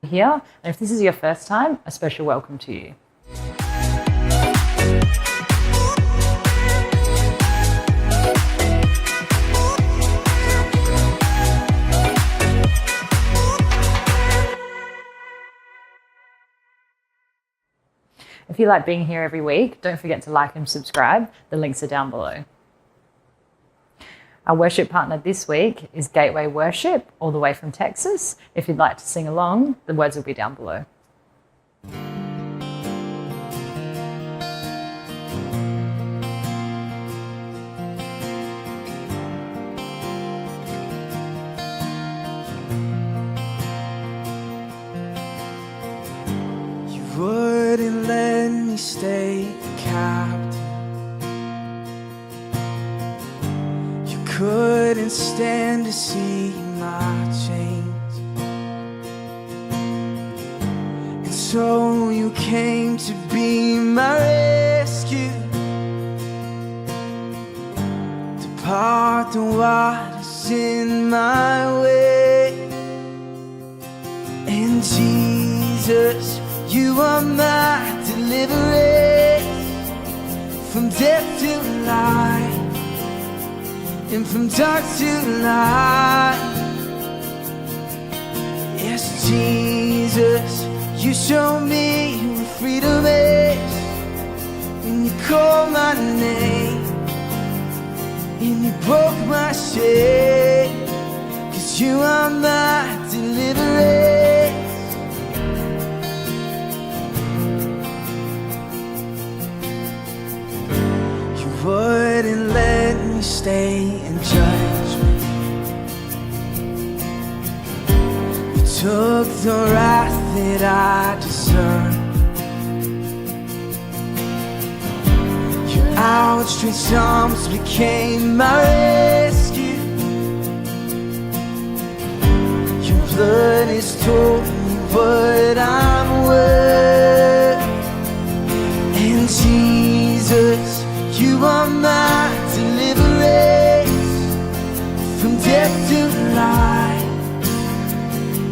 here, and if this is your first time, a special welcome to you. If you like being here every week, don't forget to like and subscribe. The links are down below. Our worship partner this week is Gateway Worship, all the way from Texas. If you'd like to sing along, the words will be down below. You wouldn't let me stay captive. Couldn't stand to see my chains, and so you came to be my rescue, to part the waters in my way. And Jesus, you are my deliverance, from death to life, and from dark to light. Yes, Jesus, you show me what freedom is, when you call my name, and you broke my shame, 'cause you are my deliverance. You wouldn't let me stay in judgment. You took the wrath that I deserve. Your outstretched arms became my rescue. Your blood has told me what I'm worth. And Jesus, you are my deliverance, from death to life,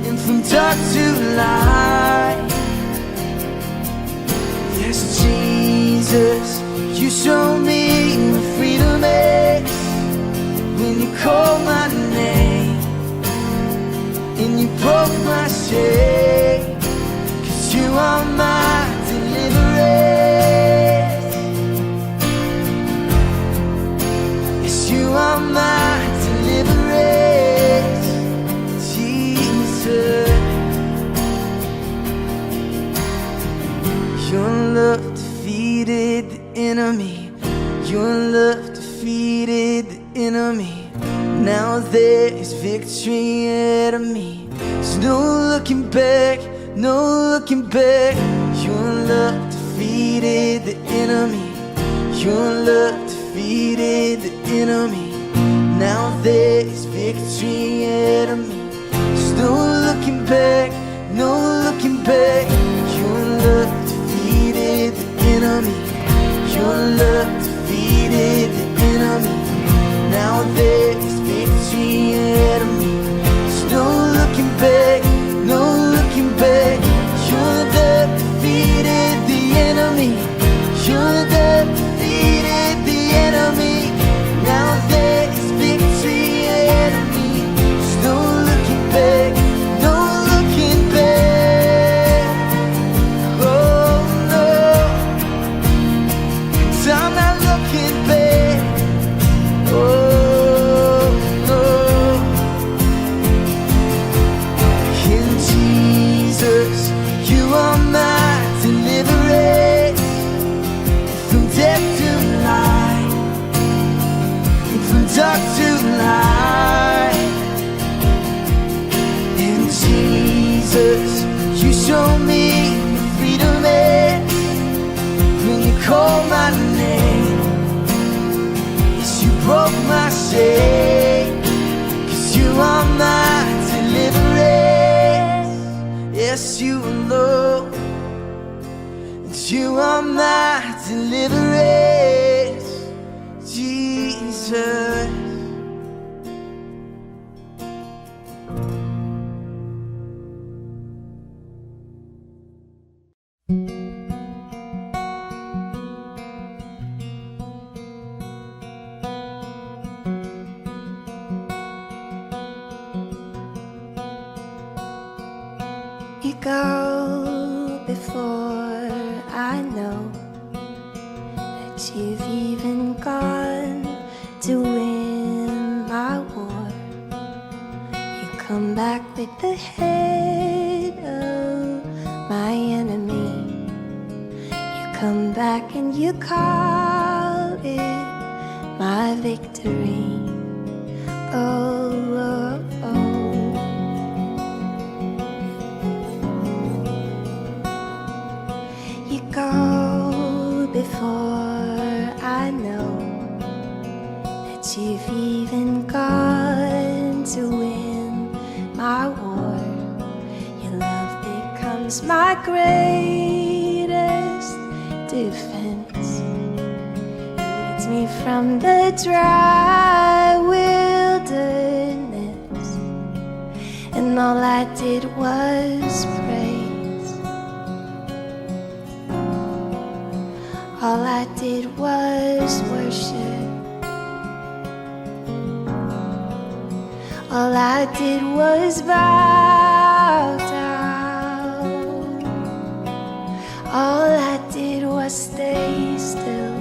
and from dark to light. Yes, Jesus, you show me what freedom is, when you call my name, and you broke my shame, 'cause you are my deliverance. You are my deliverance, Jesus. Your love defeated the enemy. Your love defeated the enemy. Now there is victory ahead of me. There's no looking back, no looking back. Your love defeated the enemy. Your love defeated the enemy. Now there is victory ahead of me. There's no looking back, no looking back. Your love defeated the enemy. Your love defeated the enemy. Now there is victory ahead of me. There's no looking back, no looking back. Your love defeated the enemy. Your love defeated the enemy. Now there is victory ahead of me. There's no looking back, no looking back. Oh no, 'cause I'm not looking back. Oh no. In Jesus, you are my deliverance, from death to life, and from dark to light. And Jesus, you show me what freedom is, when you call my name. Yes, you broke my shame, 'cause you are my deliverance. Yes, you alone. You are my deliverance, Jesus. You go before I know that you've even gone to win my war. You come back with the head of my enemy. You come back and you call it my victory. Oh, oh, oh. You go before I know that you've even gone to win my war. Your love becomes my greatest defense. It leads me from the dry wilderness, and all I did was praise. All I did was worship. All I did was bow down. All I did was stay still.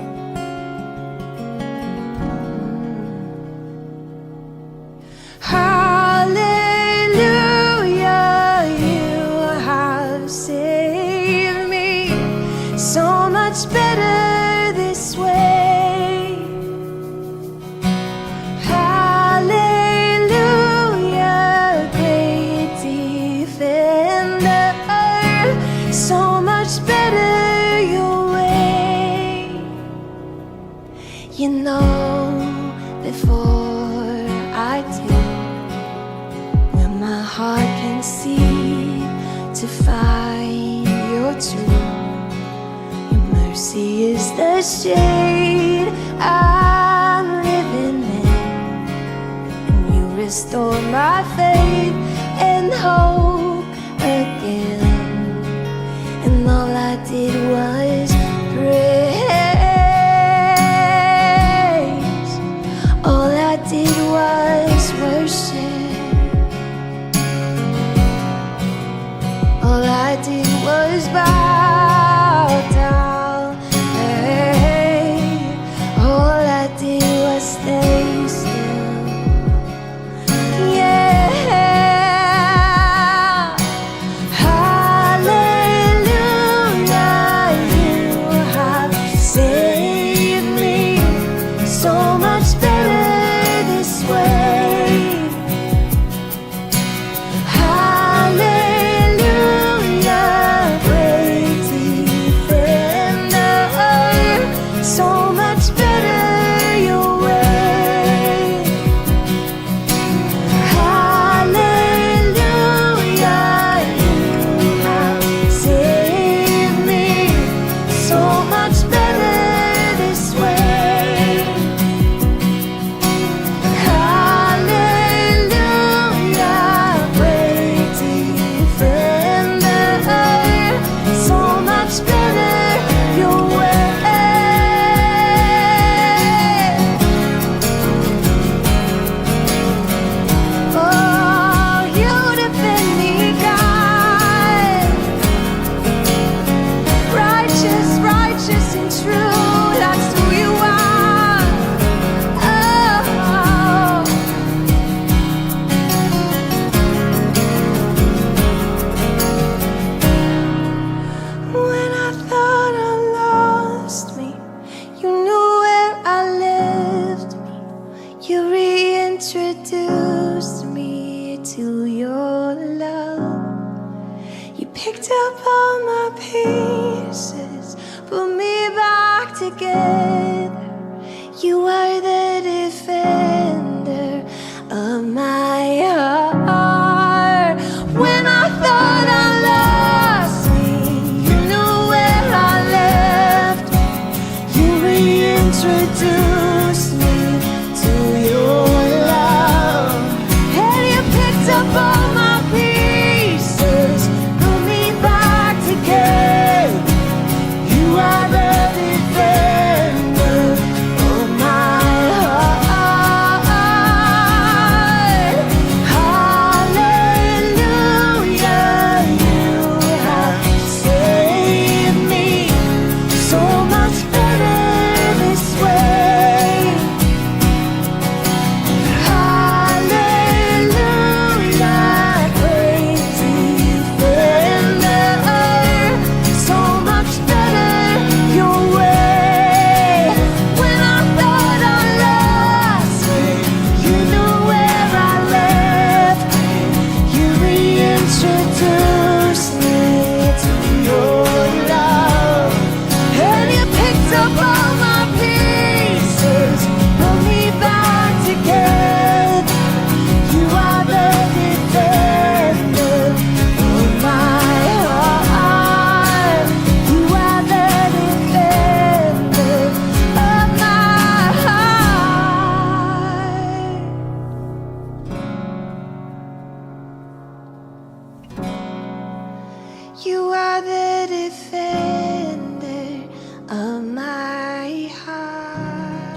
Hallelujah, you have saved me. So much better this way. Hallelujah, great defender. So much better your way. You know before I do, when my heart can see to find your truth. Mercy is the shade I'm living in, and you restore my faith and hope again. And all I did was praise. All I did was worship. All I did was bow down. All I did was stay still. Yeah. Hallelujah, you have saved me. So much better this way. Hallelujah, great defender. So much better your way. Hallelujah, you have saved me. So much better this way. Hallelujah, great defender. So much better your way. Oh, you defend me, God. Righteous, righteous and true, that's who you are. Oh, when I thought I lost me, you knew where I left me. You reintroduced me to your love. You picked up all my pieces, put me back together. You are the defender of my heart. When I thought I lost me, you knew where I left me. You reintroduced me to your love. And you picked up all my pieces, put me back together. You are the defender of my heart. You are the defender of my heart.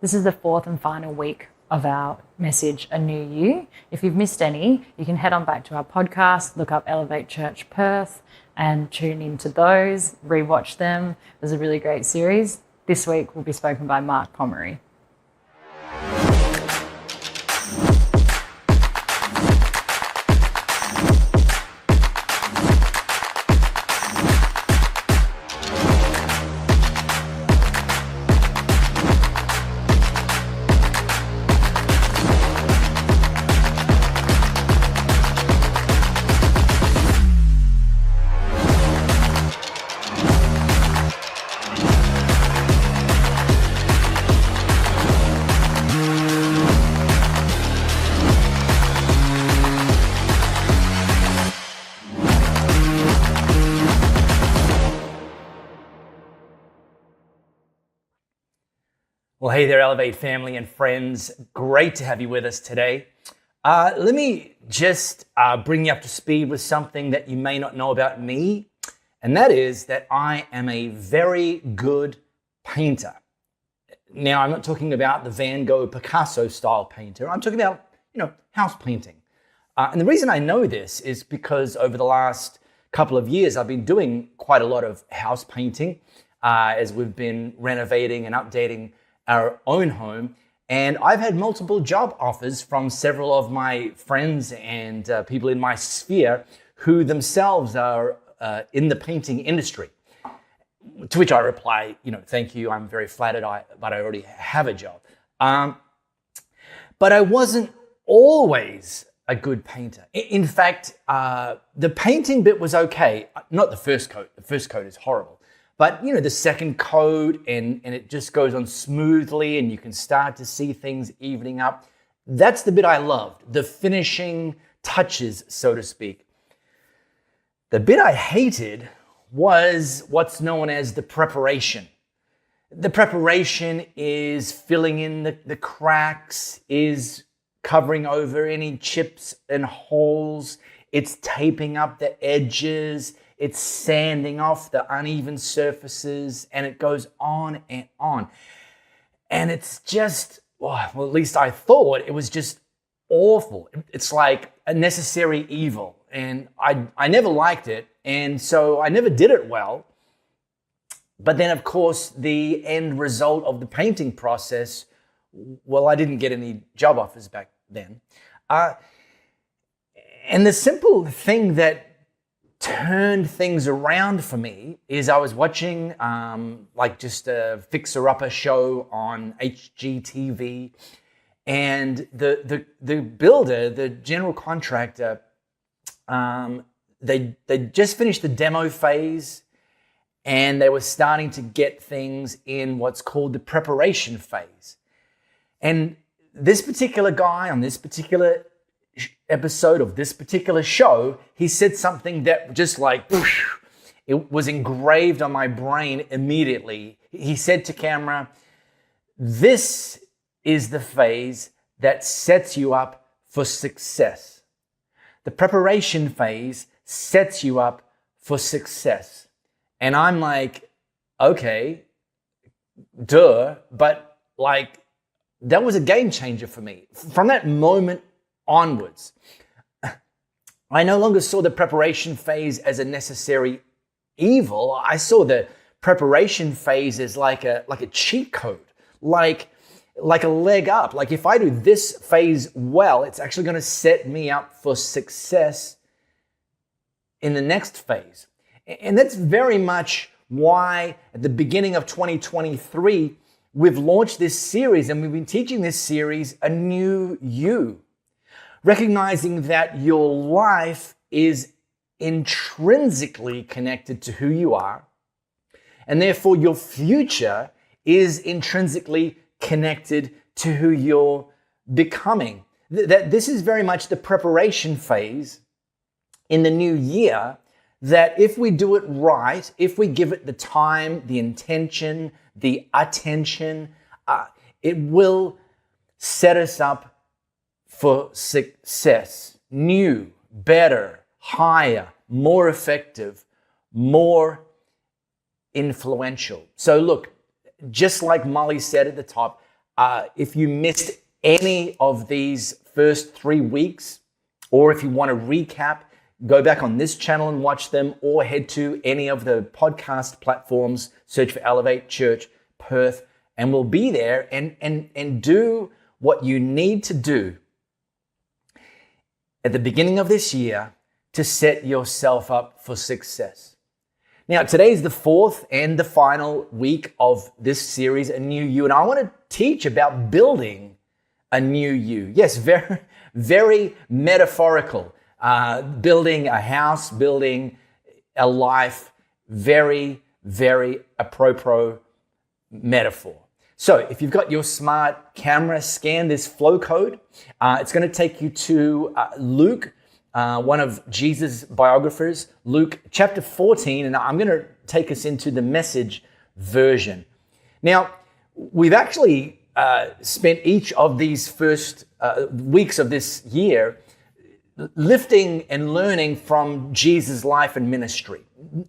This is the fourth and final week of our message, A New You. If you've missed any, you can head on back to our podcast, look up Elevate Church Perth and tune into those, rewatch them. It was a really great series. This week will be spoken by Mark Pomeroy. Well, hey there, Elevate family and friends. Great to have you with us today. Let me just bring you up to speed with something that you may not know about me, and that is that I am a very good painter. Now, I'm not talking about the Van Gogh Picasso style painter. I'm talking about, house painting. And the reason I know this is because over the last couple of years, I've been doing quite a lot of house painting as we've been renovating and updating our own home. And I've had multiple job offers from several of my friends and people in my sphere who themselves are in the painting industry. To which I reply, thank you, I'm very flattered, but I already have a job. But I wasn't always a good painter. In fact, the painting bit was okay. Not the first coat. The first coat is horrible. But, the second coat, and it just goes on smoothly, and you can start to see things evening up. That's the bit I loved, the finishing touches, so to speak. The bit I hated was what's known as the preparation. The preparation is filling in the cracks, is covering over any chips and holes, it's taping up the edges, it's sanding off the uneven surfaces, and it goes on and on. And it's just, well, at least I thought it was just awful. It's like a necessary evil. And I never liked it. And so I never did it well. But then, of course, the end result of the painting process, well, I didn't get any job offers back then. And the simple thing that turned things around for me is I was watching just a fixer-upper show on HGTV, and the builder, the general contractor, they just finished the demo phase, and they were starting to get things in what's called the preparation phase. And this particular guy on this particular episode of this particular show, he said something that just it was engraved on my brain immediately. He said to camera, "This is the phase that sets you up for success. The preparation phase sets you up for success." And I'm like, okay, duh, but that was a game changer for me. From that moment onwards, I no longer saw the preparation phase as a necessary evil. I saw the preparation phase as like a cheat code, like a leg up. Like if I do this phase well, it's actually going to set me up for success in the next phase. And that's very much why at the beginning of 2023, we've launched this series, and we've been teaching this series, A New You. Recognizing that your life is intrinsically connected to who you are, and therefore your future is intrinsically connected to who you're becoming. That this is very much the preparation phase in the new year, that if we do it right, if we give it the time, the intention, the attention, it will set us up for success. new, better, higher, more effective, more influential. So look, just like Molly said at the top, if you missed any of these first 3 weeks, or if you want to recap, go back on this channel and watch them, or head to any of the podcast platforms, search for Elevate Church Perth, and we'll be there and do what you need to do at the beginning of this year to set yourself up for success. Now, today's the fourth and the final week of this series, A New You, and I want to teach about building a new you. Yes, very, very metaphorical. Building a house, building a life, very, very apropos metaphor. So if you've got your smart camera, scan this flow code. It's going to take you to Luke, one of Jesus' biographers, Luke chapter 14, and I'm going to take us into the Message version. Now, we've actually spent each of these first weeks of this year lifting and learning from Jesus' life and ministry.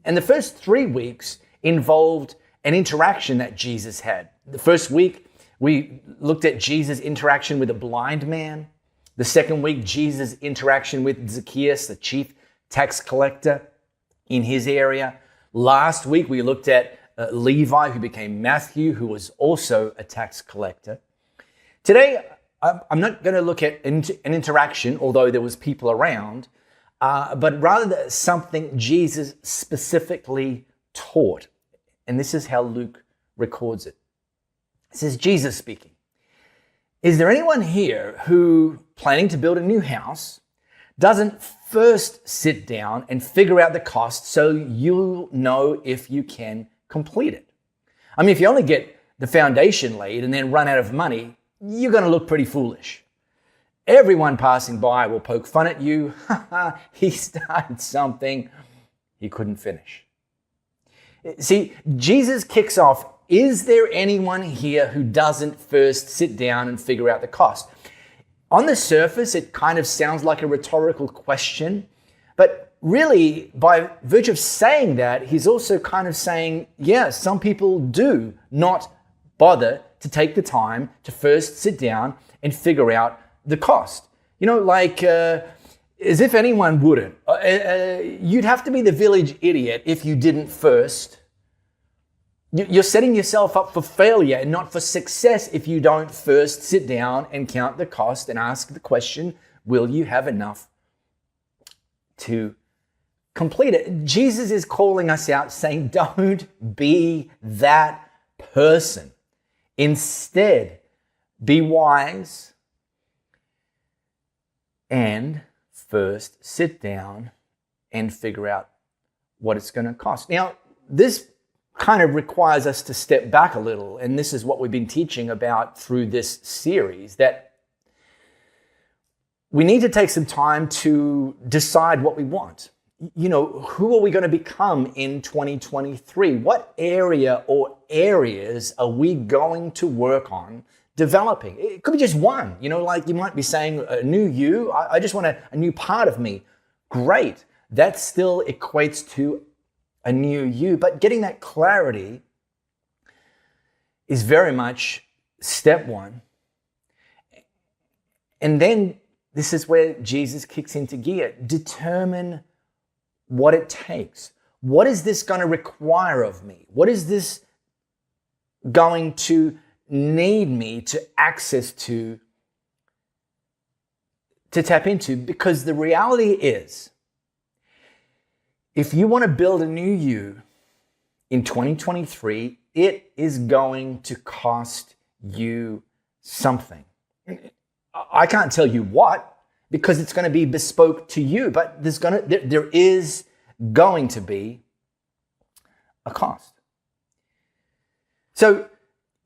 And the first 3 weeks involved an interaction that Jesus had. The first week, we looked at Jesus' interaction with a blind man. The second week, Jesus' interaction with Zacchaeus, the chief tax collector in his area. Last week, we looked at Levi, who became Matthew, who was also a tax collector. Today, I'm not going to look at an interaction, although there was people around, but rather something Jesus specifically taught. And this is how Luke records it. This is Jesus speaking. Is there anyone here who, planning to build a new house, doesn't first sit down and figure out the cost so you'll know if you can complete it? I mean, if you only get the foundation laid and then run out of money, you're going to look pretty foolish. Everyone passing by will poke fun at you. He started something he couldn't finish. See, Jesus kicks off, is there anyone here who doesn't first sit down and figure out the cost? On the surface, it kind of sounds like a rhetorical question, but really, by virtue of saying that, he's also kind of saying, yeah, some people do not bother to take the time to first sit down and figure out the cost. You know, like as if anyone wouldn't. You'd have to be the village idiot if you didn't first. You're setting yourself up for failure and not for success if you don't first sit down and count the cost and ask the question, will you have enough to complete it? Jesus is calling us out saying, don't be that person. Instead, be wise and first sit down and figure out what it's going to cost. Now, this kind of requires us to step back a little, and this is what we've been teaching about through this series, that we need to take some time to decide what we want. You know, who are we going to become in 2023? What area or areas are we going to work on developing? It could be just one. You know, like you might be saying, a new you. I just want a new part of me. Great. That still equates to a new you. But getting that clarity is very much step one. And then this is where Jesus kicks into gear. Determine what it takes. What is this going to require of me? What is this going to need me to access to tap into? Because the reality is, if you want to build a new you in 2023, it is going to cost you something. I can't tell you what, because it's going to be bespoke to you, but there is going to be a cost. So,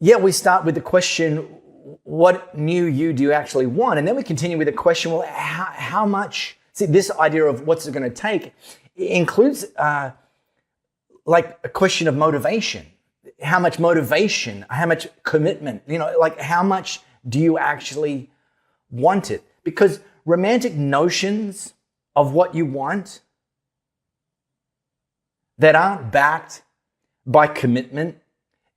yeah, we start with the question, what new you do you actually want? And then we continue with the question, well, how much? See, this idea of what's it going to take includes like a question of motivation. How much motivation? How much commitment? You know, like how much do you actually want it? Because romantic notions of what you want that aren't backed by commitment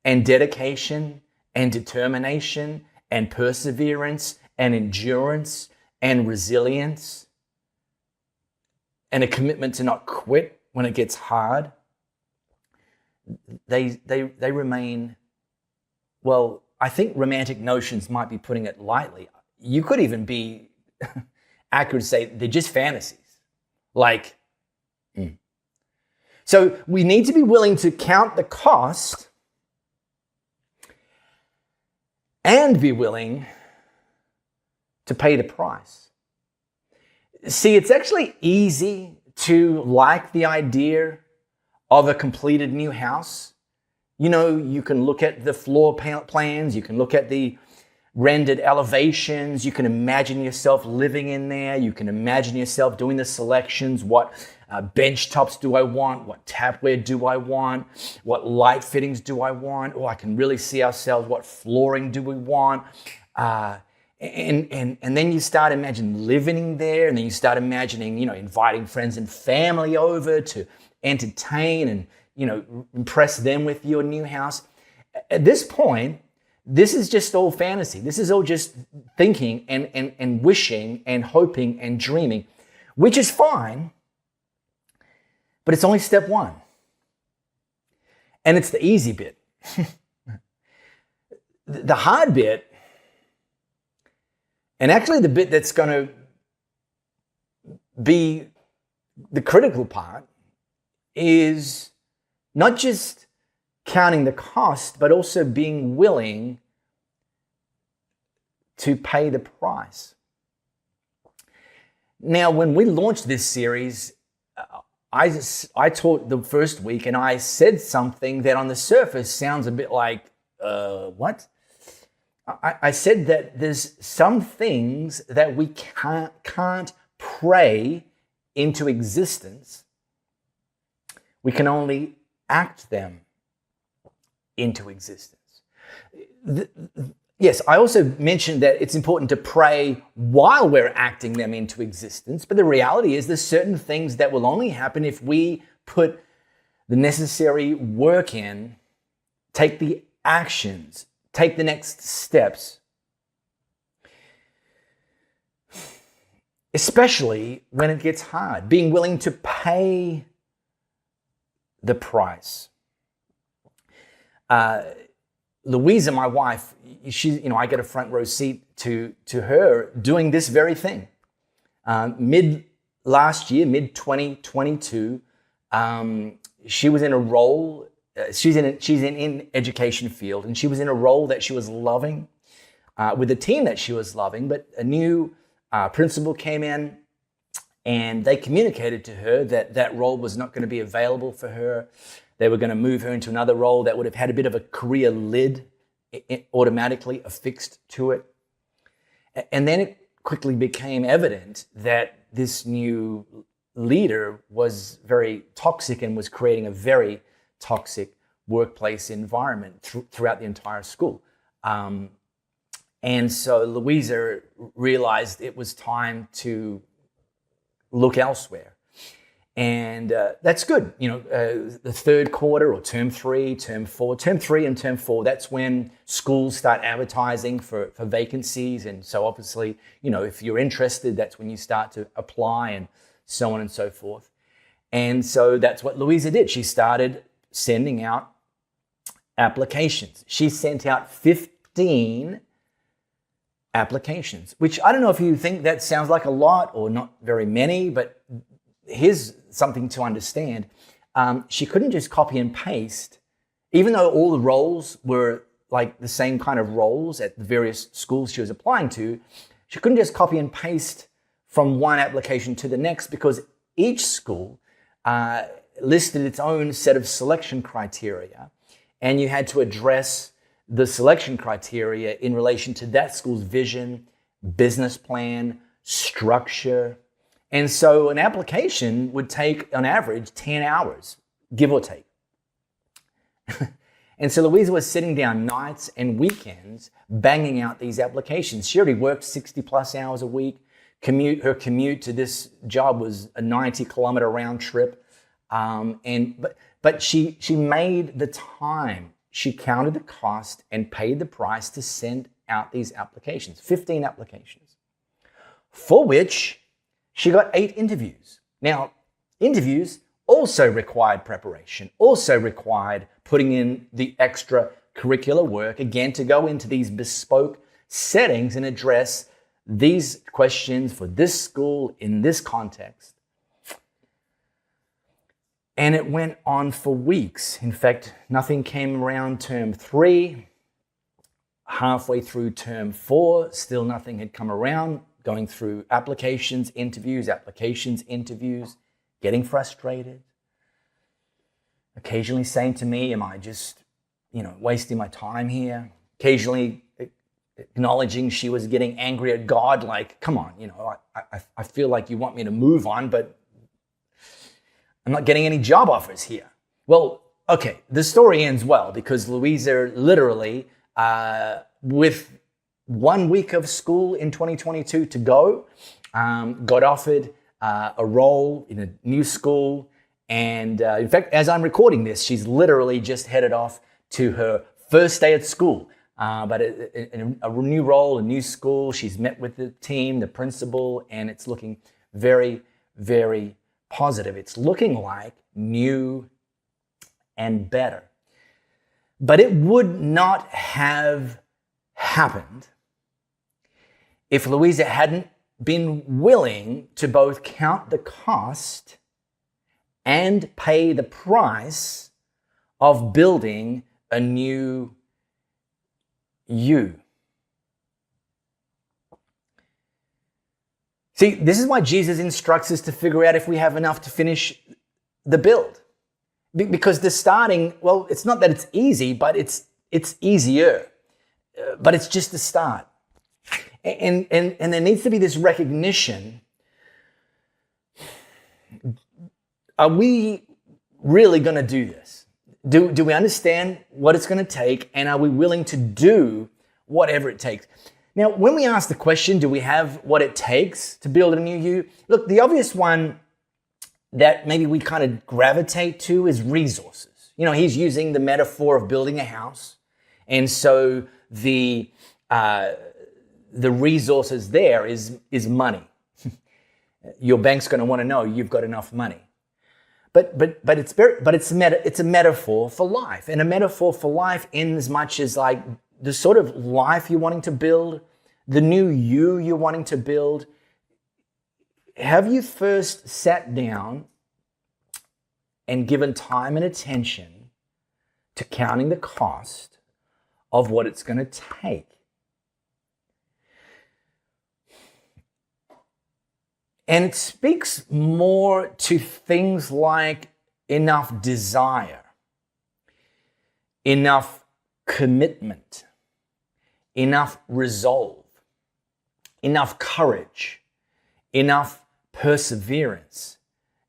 and dedication and determination and perseverance and endurance and resilience and a commitment to not quit when it gets hard, they remain, well, I think romantic notions might be putting it lightly. You could even be accurate to say they're just fantasies. So we need to be willing to count the cost and be willing to pay the price. See, it's actually easy to like the idea of a completed new house. You know, you can look at the floor plans, you can look at the rendered elevations, you can imagine yourself living in there, you can imagine yourself doing the selections, what bench tops do I want, what tapware do I want, what light fittings do I want, I can really see ourselves, what flooring do we want, and then you start imagining living there, and then you start imagining, inviting friends and family over to entertain and, impress them with your new house. At this point, this is just all fantasy. This is all just thinking and wishing and hoping and dreaming, which is fine, but it's only step one. And it's the easy bit. The hard bit, and actually the bit that's going to be the critical part, is not just counting the cost, but also being willing to pay the price. Now, when we launched this series, I taught the first week, and I said something that on the surface sounds a bit like, what? I said that there's some things that we can't pray into existence. We can only act them into existence. Yes, I also mentioned that it's important to pray while we're acting them into existence, but the reality is there's certain things that will only happen if we put the necessary work in, take the actions, take the next steps. Especially when it gets hard, being willing to pay the price. Louisa, my wife, I get a front row seat to her doing this very thing. Mid 2022, she was in a role. She's in education field, and she was in a role that she was loving, with a team that she was loving. But a new principal came in, and they communicated to her that that role was not going to be available for her. They were going to move her into another role that would have had a bit of a career lid automatically affixed to it. And then it quickly became evident that this new leader was very toxic and was creating a very toxic workplace environment throughout the entire school. And so Louisa realized it was time to look elsewhere. And that's good. The third quarter or term 3, term 4, term 3 and term 4, that's when schools start advertising for vacancies. And so obviously, if you're interested, that's when you start to apply and so on and so forth. And so that's what Louisa did. She started sending out applications. She sent out 15 applications, which I don't know if you think that sounds like a lot or not very many, but here's something to understand. She couldn't just copy and paste, even though all the roles were like the same kind of roles at the various schools she was applying to. She couldn't just copy and paste from one application to the next, because each school listed its own set of selection criteria, and you had to address the selection criteria in relation to that school's vision, business plan, structure. And so an application would take, on average, 10 hours, give or take. And so Louisa was sitting down nights and weekends banging out these applications. She already worked 60 plus hours a week, Her commute to this job was a 90-kilometer round trip. But she made the time. She counted the cost and paid the price to send out these applications, 15 applications, for which she got 8 interviews. Now, interviews also required preparation, also required putting in the extra curricular work, again, to go into these bespoke settings and address these questions for this school in this context. And it went on for weeks. In fact, nothing came around term 3. Halfway through term 4, still nothing had come around. Going through applications, interviews, getting frustrated. Occasionally saying to me, am I just, wasting my time here? Occasionally acknowledging she was getting angry at God, like, come on, I feel like you want me to move on, but I'm not getting any job offers here. Well, okay, the story ends well because Louisa literally, with 1 week of school in 2022 to go, got offered a role in a new school. And in fact, as I'm recording this, she's literally just headed off to her first day at school. But in a new role, a new school, she's met with the team, the principal, and it's looking very, very positive. It's looking like new and better. But it would not have happened if Louisa hadn't been willing to both count the cost and pay the price of building a new you. See, this is why Jesus instructs us to figure out if we have enough to finish the build. Because the starting, well, it's not that it's easy, but it's easier. But it's just the start. And there needs to be this recognition. Are we really going to do this? Do we understand what it's going to take? And are we willing to do whatever it takes? Now, when we ask the question, do we have what it takes to build a new you? Look, the obvious one that maybe we kind of gravitate to is resources. He's using the metaphor of building a house. And so the resources there is money. Your bank's going to want to know you've got enough money. But it's a metaphor for life, and a metaphor for life in as much as like the sort of life you're wanting to build, the new you're wanting to build. Have you first sat down and given time and attention to counting the cost of what it's going to take? And it speaks more to things like enough desire, enough commitment, enough resolve, enough courage, enough perseverance,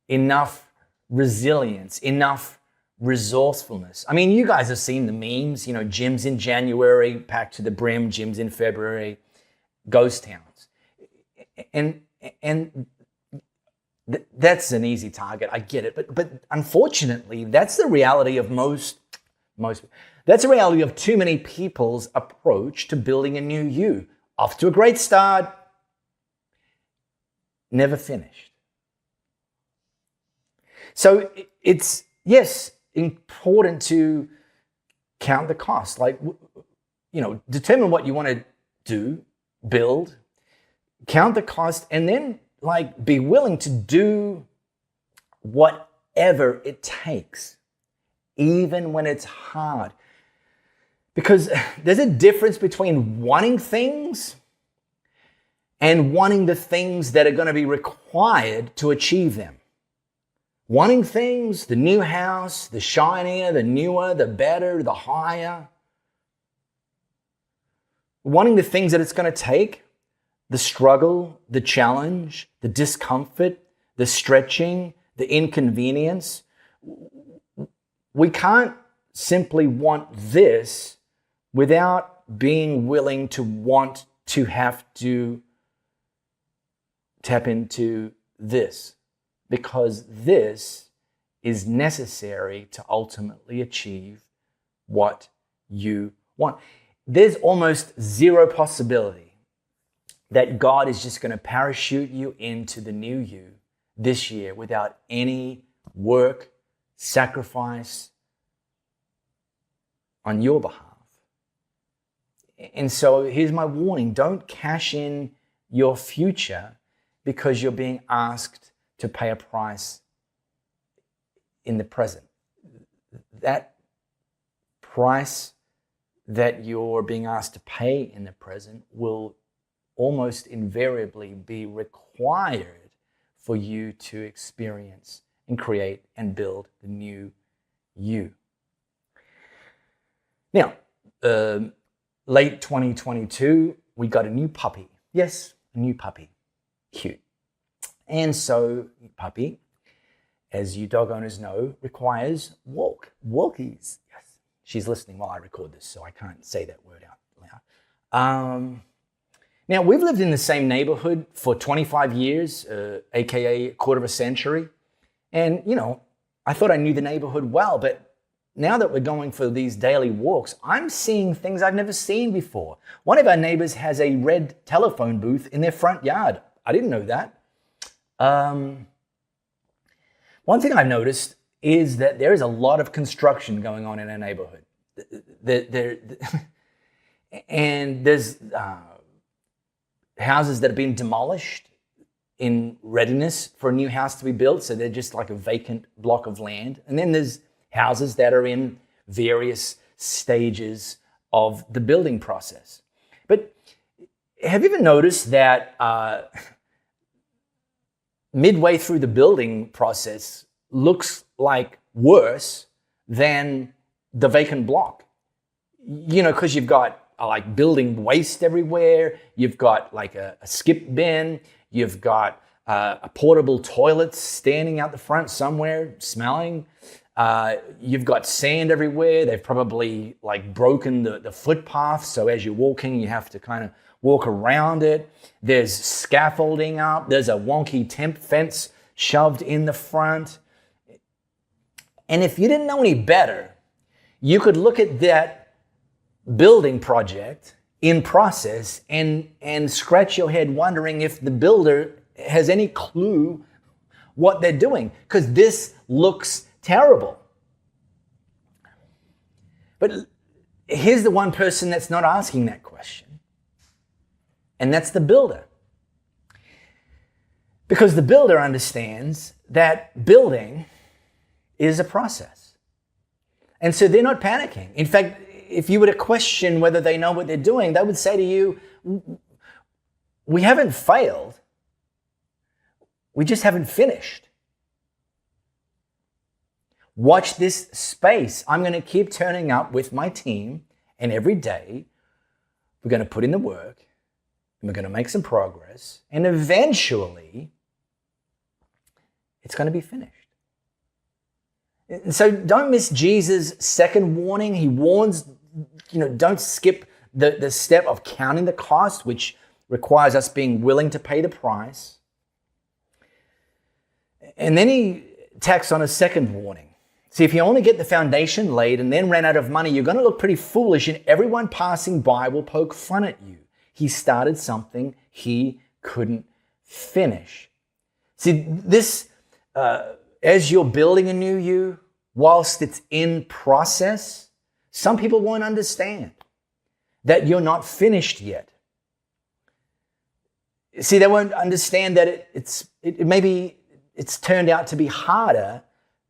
enough resilience, enough resourcefulness. I mean, you guys have seen the memes, gyms in January, packed to the brim, gyms in February, ghost towns. And that's an easy target. I get it. But unfortunately, that's the reality of that's the reality of too many people's approach to building a new you. Off to a great start, never finished. So it's, yes, important to count the cost. Like, determine what you want to do, build, count the cost, and then be willing to do whatever it takes, even when it's hard. Because there's a difference between wanting things and wanting the things that are going to be required to achieve them. Wanting things, the new house, the shinier, the newer, the better, the higher. Wanting the things that it's going to take, the struggle, the challenge, the discomfort, the stretching, the inconvenience. We can't simply want this without being willing to want to have to tap into this, because this is necessary to ultimately achieve what you want. There's almost zero possibility that God is just going to parachute you into the new you this year without any work, sacrifice on your behalf. And so here's my warning: don't cash in your future because you're being asked to pay a price in the present. That price that you're being asked to pay in the present will almost invariably be required for you to experience and create and build the new you. Now, late 2022, we got a new puppy. Yes, a new puppy. Cute. And so, puppy, as you dog owners know, requires walkies. Yes. She's listening while I record this, so I can't say that word out loud. Now, we've lived in the same neighborhood for 25 years, aka a quarter of a century. And, I thought I knew the neighborhood well, but now that we're going for these daily walks, I'm seeing things I've never seen before. One of our neighbors has a red telephone booth in their front yard. I didn't know that. One thing I've noticed is that there is a lot of construction going on in our neighborhood. And there's houses that have been demolished in readiness for a new house to be built, so they're just like a vacant block of land. And then there's houses that are in various stages of the building process. But have you ever noticed that midway through the building process looks like worse than the vacant block? Because you've got like building waste everywhere. You've got like a skip bin. You've got a portable toilet standing out the front somewhere smelling. You've got sand everywhere. They've probably like broken the footpath. So as you're walking, you have to kind of walk around it. There's scaffolding up. There's a wonky temp fence shoved in the front. And if you didn't know any better, you could look at that building project in process and scratch your head wondering if the builder has any clue what they're doing, because this looks terrible. But here's the one person that's not asking that question, and that's the builder. Because the builder understands that building is a process. And so they're not panicking. In fact, if you were to question whether they know what they're doing, they would say to you, we haven't failed. We just haven't finished. Watch this space. I'm going to keep turning up with my team, and every day we're going to put in the work, and we're going to make some progress, and eventually it's going to be finished. And so don't miss Jesus' second warning. He warns, don't skip the step of counting the cost, which requires us being willing to pay the price. And then he tacks on a second warning. See, if you only get the foundation laid and then ran out of money, you're going to look pretty foolish, and everyone passing by will poke fun at you. He started something he couldn't finish. See, this, as you're building a new you, whilst it's in process, some people won't understand that you're not finished yet. See, they won't understand that maybe it's turned out to be harder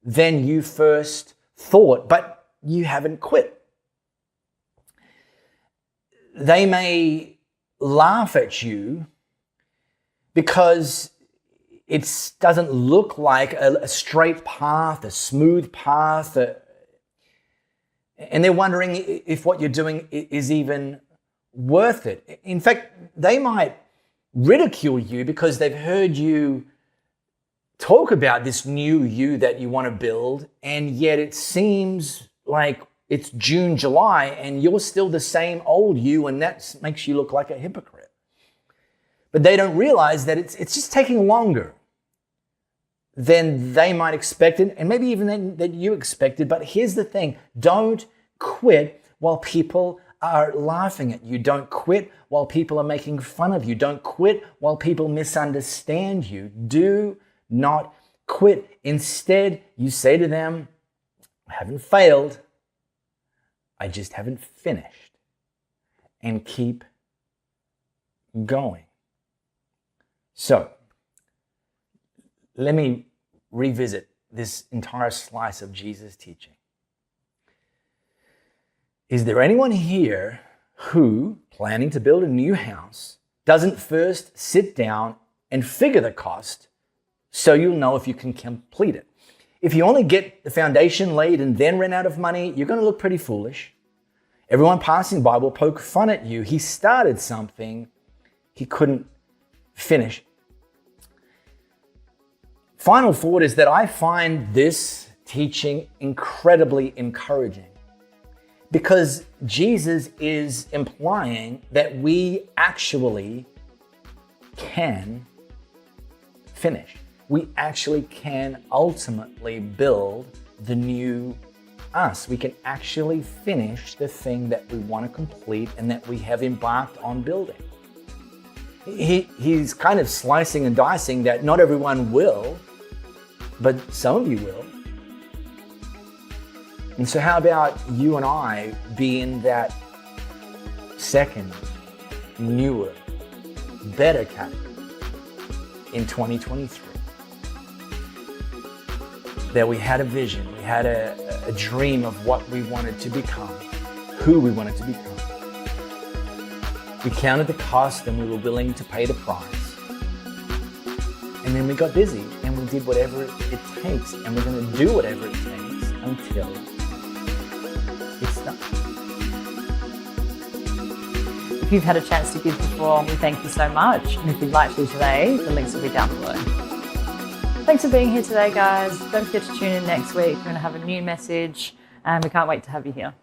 than you first thought, but you haven't quit. They may laugh at you because it doesn't look like a straight path, a smooth path, and they're wondering if what you're doing is even worth it. In fact, they might ridicule you because they've heard you talk about this new you that you want to build, and yet it seems like it's June, July, and you're still the same old you, and that makes you look like a hypocrite. But they don't realize that it's just taking longer than they might expect it, and maybe even that you expected. But here's the thing, don't quit while people are laughing at you. Don't quit while people are making fun of you. Don't quit while people misunderstand you. Do not quit. Instead, you say to them, I haven't failed, I just haven't finished. And keep going. So, let me revisit this entire slice of Jesus' teaching. Is there anyone here who, planning to build a new house, doesn't first sit down and figure the cost so you'll know if you can complete it? If you only get the foundation laid and then run out of money, you're going to look pretty foolish. Everyone passing by will poke fun at you. He started something he couldn't finish. Final thought is that I find this teaching incredibly encouraging, because Jesus is implying that we actually can finish. We actually can ultimately build the new us. We can actually finish the thing that we want to complete and that we have embarked on building. He's kind of slicing and dicing that not everyone will, but some of you will. And so how about you and I being that second, newer, better category in 2023? That we had a vision, we had a dream of what we wanted to become, who we wanted to become. We counted the cost and we were willing to pay the price. And then we got busy and we did whatever it takes, and we're going to do whatever it takes until it's done. If you've had a chance to give before, we thank you so much. And if you'd like to today, the links will be down below. Thanks for being here today, guys. Don't forget to tune in next week. We're going to have a new message, and we can't wait to have you here.